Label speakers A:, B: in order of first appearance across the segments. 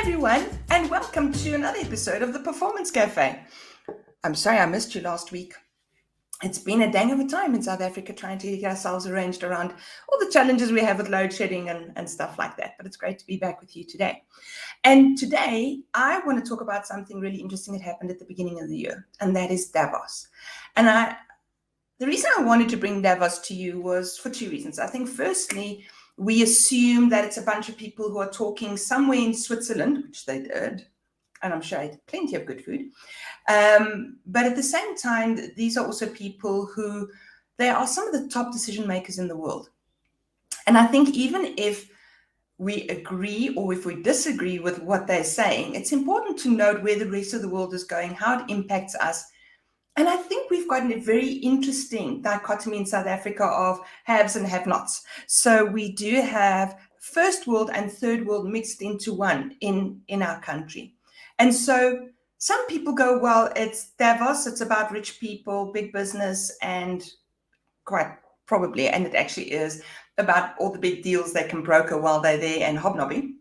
A: everyone, and welcome to another episode of the Performance Cafe. I'm sorry I missed you last week. It's been a dang of a time in South Africa trying to get ourselves arranged around all the challenges we have with load shedding and stuff like that. But it's great to be back with you today. And today, I want to talk about something really interesting that happened at the beginning of the year, and that is DAVOS. And the reason I wanted to bring DAVOS to you was for two reasons. I think, firstly, we assume that it's a bunch of people who are talking somewhere in Switzerland, which they did, and I'm sure I ate plenty of good food. But at the same time, these are also people who, they are some of the top decision makers in the world. And I think even if we agree or if we disagree with what they're saying, it's important to note where the rest of the world is going, how it impacts us. And I think we've gotten a very interesting dichotomy in South Africa of haves and have-nots. So we do have first world and third world mixed into one in our country. And so some people go, well, it's Davos, it's about rich people, big business, and quite probably, and it actually is, about all the big deals they can broker while they're there and hobnobbing.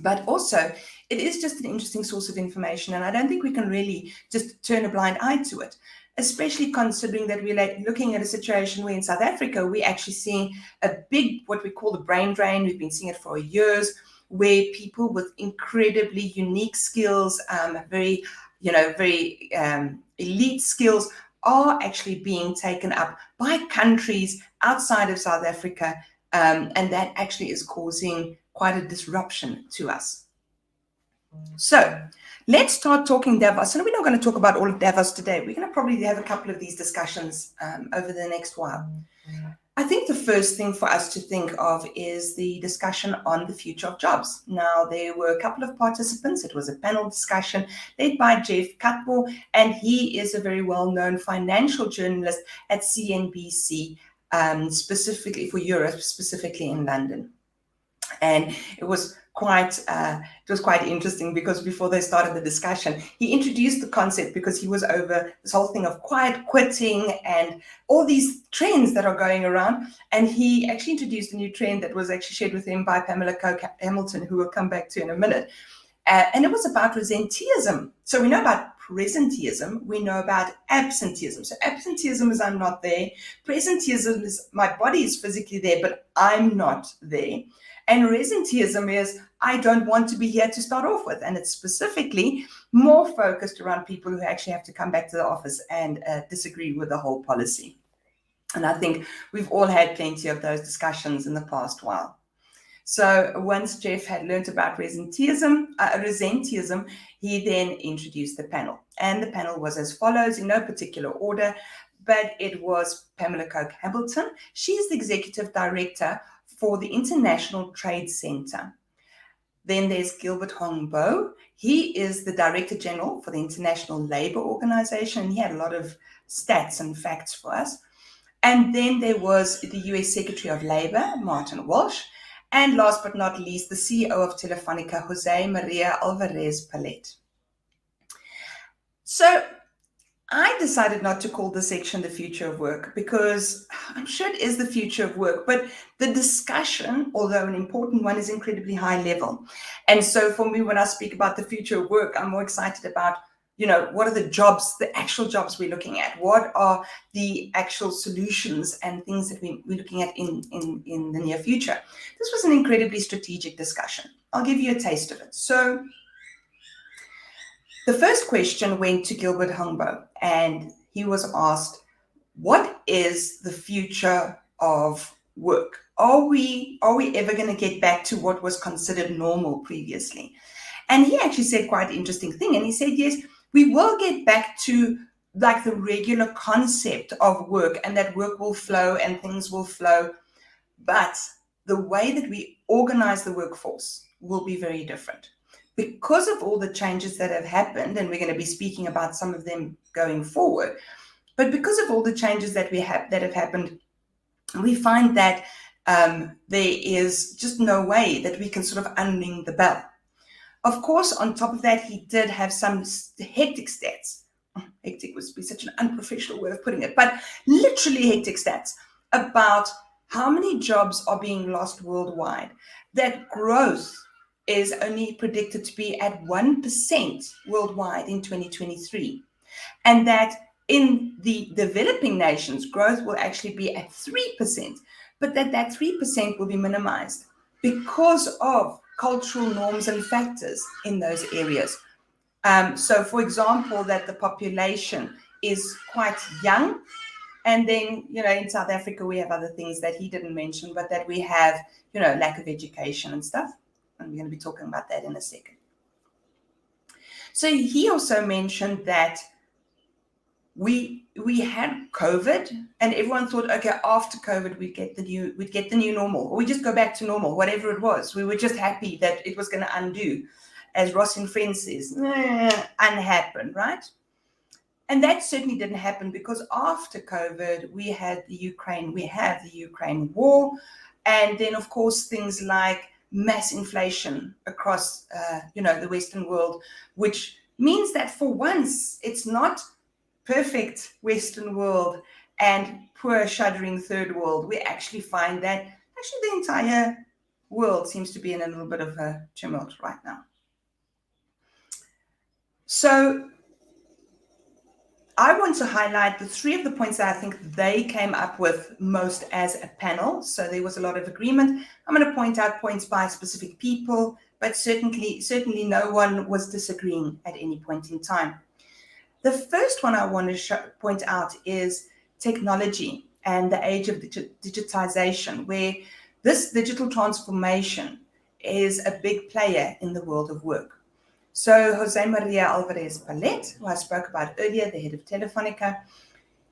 A: But also, it is just an interesting source of information, and I don't think we can really just turn a blind eye to it, especially considering that we're looking at a situation where in South Africa, we're actually seeing a big, what we call the brain drain. We've been seeing it for years, where people with incredibly unique skills, very elite skills, are actually being taken up by countries outside of South Africa, and that actually is causing quite a disruption to us. So let's start talking Davos. And we're not going to talk about all of Davos today. We're going to probably have a couple of these discussions over the next while. I think the first thing for us to think of is the discussion on the future of jobs. Now, there were a couple of participants. It was a panel discussion led by Jeff Katbo, and he is a very well-known financial journalist at CNBC, specifically for Europe, specifically in London. And it was quite interesting because before they started the discussion, he introduced the concept because he was over this whole thing of quiet quitting and all these trends that are going around. And he actually introduced a new trend that was actually shared with him by Pamela Coke-Hamilton, who we'll come back to in a minute. And it was about presenteeism. So we know about presenteeism, we know about absenteeism. So absenteeism is I'm not there. Presenteeism is my body is physically there, but I'm not there. And resenteeism is I don't want to be here to start off with. And it's specifically more focused around people who actually have to come back to the office and disagree with the whole policy. And I think we've all had plenty of those discussions in the past while. So once Jeff had learned about resenteeism, he then introduced the panel. And the panel was as follows, in no particular order, but it was Pamela Coke-Hamilton. She is the executive director for the International Trade Center. Then there's Gilbert Hongbo. He is the Director General for the International Labour Organization. He had a lot of stats and facts for us. And then there was the US Secretary of Labour, Martin Walsh. And last but not least, the CEO of Telefonica, Jose Maria Alvarez Palet. So I decided not to call this section the future of work because I'm sure it is the future of work, but the discussion, although an important one, is incredibly high level. And so for me, when I speak about the future of work, I'm more excited about, what are the jobs, the actual jobs we're looking at? What are the actual solutions and things that we're looking at in the near future? This was an incredibly strategic discussion. I'll give you a taste of it. So the first question went to Gilbert Hongbo, and he was asked, what is the future of work? Are we ever going to get back to what was considered normal previously? And he actually said quite an interesting thing. And he said, yes, we will get back to like the regular concept of work, and that work will flow and things will flow. But the way that we organize the workforce will be very different. Because of all the changes that have happened, and we're going to be speaking about some of them going forward, but because of all the changes that have happened, we find that there is just no way that we can sort of unring the bell. Of course, on top of that, he did have some hectic stats. Hectic would be such an unprofessional way of putting it, but literally hectic stats about how many jobs are being lost worldwide, that growth is only predicted to be at 1% worldwide in 2023. And that in the developing nations, growth will actually be at 3%, but that 3% will be minimized because of cultural norms and factors in those areas. So, for example, that the population is quite young. And then, in South Africa, we have other things that he didn't mention, but that we have, lack of education and stuff. And we're going to be talking about that in a second. So he also mentioned that we had COVID, and everyone thought, okay, after COVID we'd get the new normal, or we just go back to normal, whatever it was. We were just happy that it was going to undo, as Ross in Friends says, unhappen, right? And that certainly didn't happen, because after COVID we have the Ukraine war, and then of course things like mass inflation across the Western world, which means that for once it's not perfect Western world and poor shuddering third world. We actually find that the entire world seems to be in a little bit of a tumult right now. So I want to highlight the three of the points that I think they came up with most as a panel. So there was a lot of agreement. I'm going to point out points by specific people, but certainly no one was disagreeing at any point in time. The first one I want to point out is technology and the age of digitization, where this digital transformation is a big player in the world of work. So Jose Maria Alvarez Palet, who I spoke about earlier, the head of Telefonica,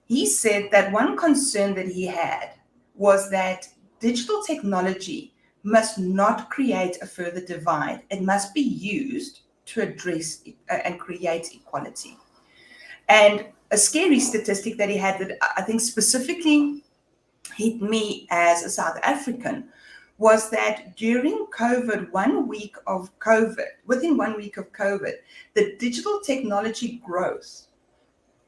A: he said that one concern that he had was that digital technology must not create a further divide. It must be used to address and create equality. And a scary statistic that he had that I think specifically hit me as a South African was that during COVID, within 1 week of COVID, the digital technology growth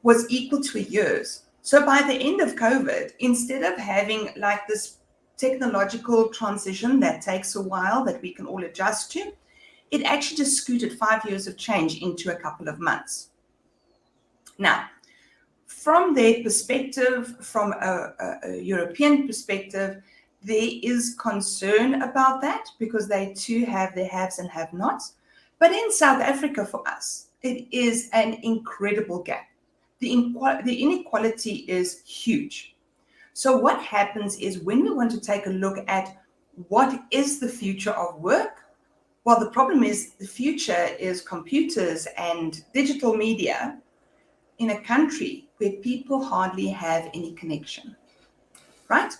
A: was equal to a year's. So by the end of COVID, instead of having like this technological transition that takes a while that we can all adjust to, it actually just scooted 5 years of change into a couple of months. Now, from their perspective, from a European perspective, there is concern about that because they too have their haves and have-nots. But in South Africa, for us, it is an incredible gap. The inequality is huge. So what happens is when we want to take a look at what is the future of work, well, the problem is the future is computers and digital media in a country where people hardly have any connection, right?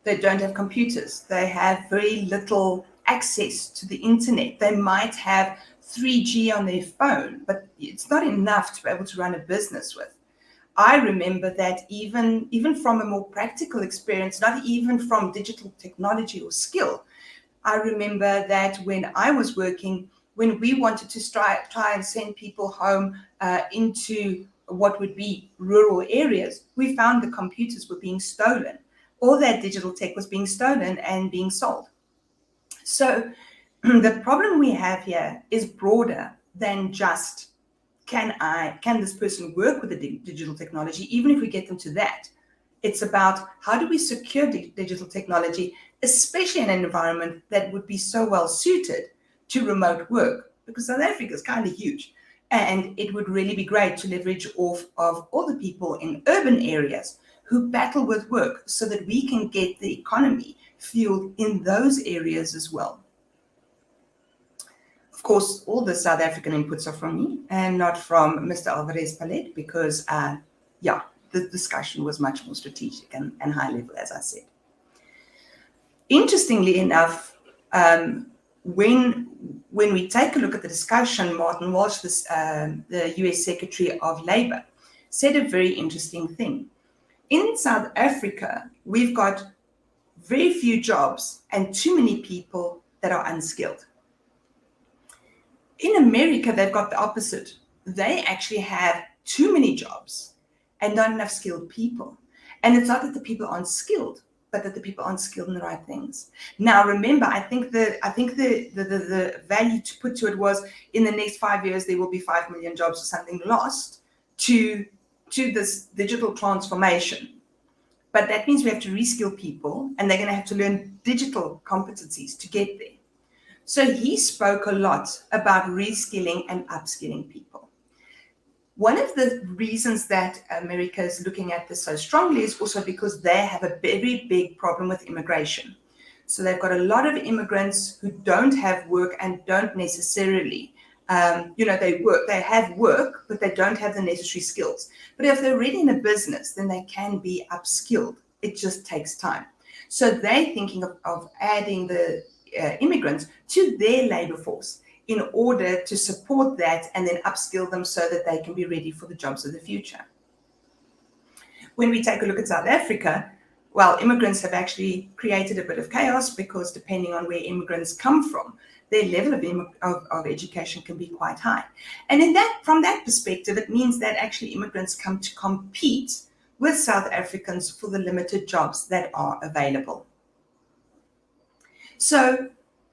A: They don't have computers. They have very little access to the internet. They might have 3G on their phone, but it's not enough to be able to run a business with. I remember that even from a more practical experience, not even from digital technology or skill, I remember that when I was working, when we wanted to try and send people home into what would be rural areas, we found the computers were being stolen. All that digital tech was being stolen and being sold. So the problem we have here is broader than just can this person work with the digital technology, even if we get them to that. It's about how do we secure digital technology, especially in an environment that would be so well suited to remote work, because South Africa is kind of huge. And it would really be great to leverage off of all the people in urban areas who battle with work so that we can get the economy fueled in those areas as well. Of course, all the South African inputs are from me and not from Mr. Alvarez Palet because, the discussion was much more strategic and high level, as I said. Interestingly enough, when we take a look at the discussion, Martin Walsh, the US Secretary of Labor, said a very interesting thing. In South Africa, we've got very few jobs and too many people that are unskilled. In America, they've got the opposite. They actually have too many jobs and not enough skilled people. And it's not that the people aren't skilled. but that the people aren't skilled in the right things. Now, remember, I think the value to put to it was in the next 5 years, there will be 5 million jobs or something lost to this digital transformation. But that means we have to reskill people, and they're going to have to learn digital competencies to get there. So he spoke a lot about reskilling and upskilling people. One of the reasons that America is looking at this so strongly is also because they have a very big problem with immigration. So they've got a lot of immigrants who don't have work and don't necessarily, they have work, but they don't have the necessary skills. But if they're already in a business, then they can be upskilled. It just takes time. So they're thinking of adding the immigrants to their labor force in order to support that and then upskill them so that they can be ready for the jobs of the future. When we take a look at South Africa, well, immigrants have actually created a bit of chaos because depending on where immigrants come from, their level of education can be quite high. And from that perspective, it means that actually immigrants come to compete with South Africans for the limited jobs that are available. So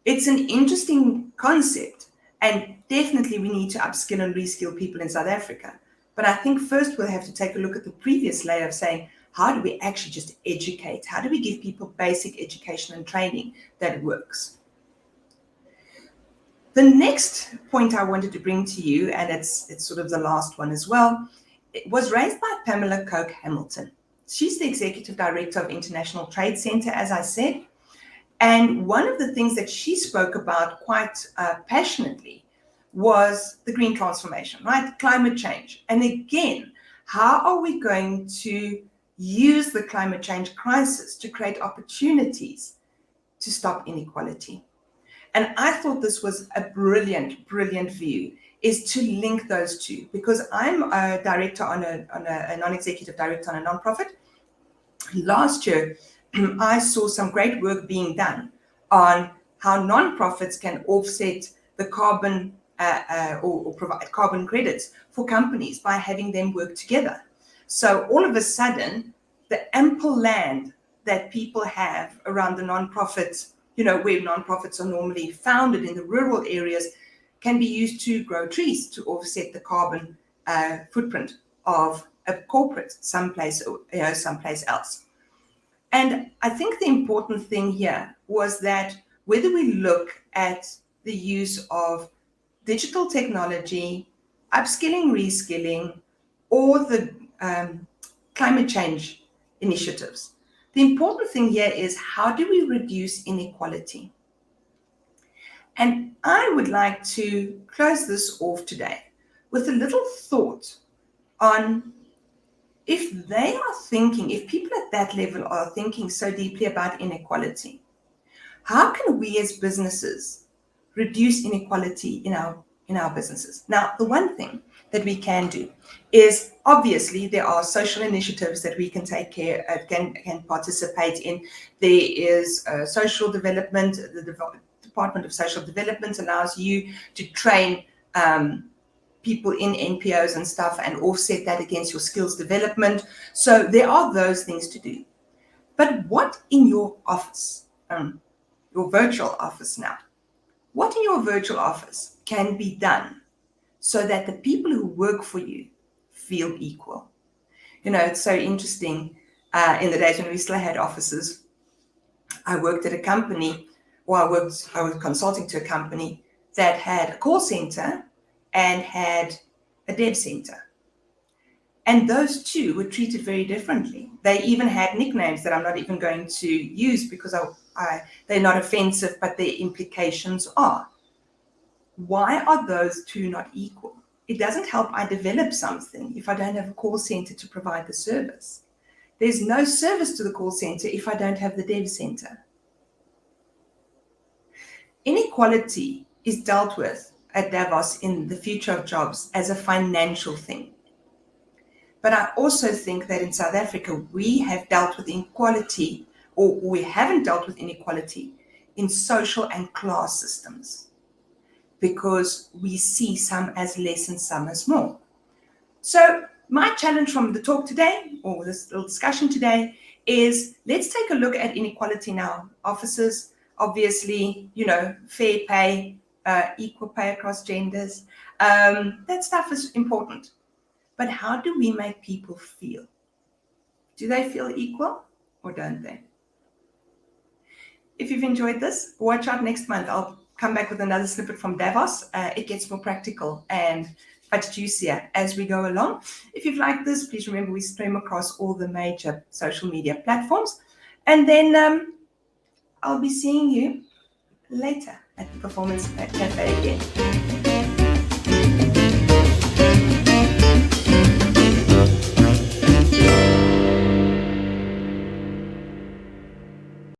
A: it's an interesting concept, and definitely we need to upskill and reskill people in South Africa. But I think first we'll have to take a look at the previous layer of saying, how do we actually just educate? How do we give people basic education and training that works? The next point I wanted to bring to you, and it's sort of the last one as well, it was raised by Pamela Coke Hamilton. She's the Executive Director of International Trade Center, as I said. And one of the things that she spoke about quite passionately was the green transformation, right? Climate change. And again, how are we going to use the climate change crisis to create opportunities to stop inequality? And I thought this was a brilliant, brilliant view, is to link those two, because I'm a director a non-executive director on a nonprofit. Last year, I saw some great work being done on how nonprofits can offset the carbon or provide carbon credits for companies by having them work together. So all of a sudden, the ample land that people have around the nonprofits, where nonprofits are normally founded in the rural areas, can be used to grow trees to offset the carbon footprint of a corporate someplace else. And I think the important thing here was that whether we look at the use of digital technology, upskilling, reskilling, or the climate change initiatives, the important thing here is how do we reduce inequality? And I would like to close this off today with a little thought on if people at that level are thinking so deeply about inequality, how can we as businesses reduce inequality in our businesses? Now, the one thing that we can do is, obviously, there are social initiatives that we can take care of, can participate in. There is social development. The Department of Social Development allows you to train people in NPOs and stuff and offset that against your skills development. So there are those things to do. But what in your office, your virtual office now, what in your virtual office can be done so that the people who work for you feel equal? It's so interesting. In the days when we still had offices, I worked at a company, or I was consulting to a company that had a call center and had a dev center. And those two were treated very differently. They even had nicknames that I'm not even going to use because they're not offensive, but their implications are. Why are those two not equal? It doesn't help I develop something if I don't have a call center to provide the service. There's no service to the call center if I don't have the dev center. Inequality is dealt with at DAVOS in the future of jobs as a financial thing. But I also think that in South Africa, we have dealt with inequality, or we haven't dealt with inequality in social and class systems, because we see some as less and some as more. So my challenge from the talk today, or this little discussion today, is let's take a look at inequality now. Offices, obviously, fair pay, equal pay across genders. That stuff is important. But how do we make people feel? Do they feel equal or don't they? If you've enjoyed this, watch out next month. I'll come back with another snippet from DAVOS. It gets more practical and much juicier as we go along. If you've liked this, please remember we stream across all the major social media platforms. And then I'll be seeing you later at the Performance Cafe again.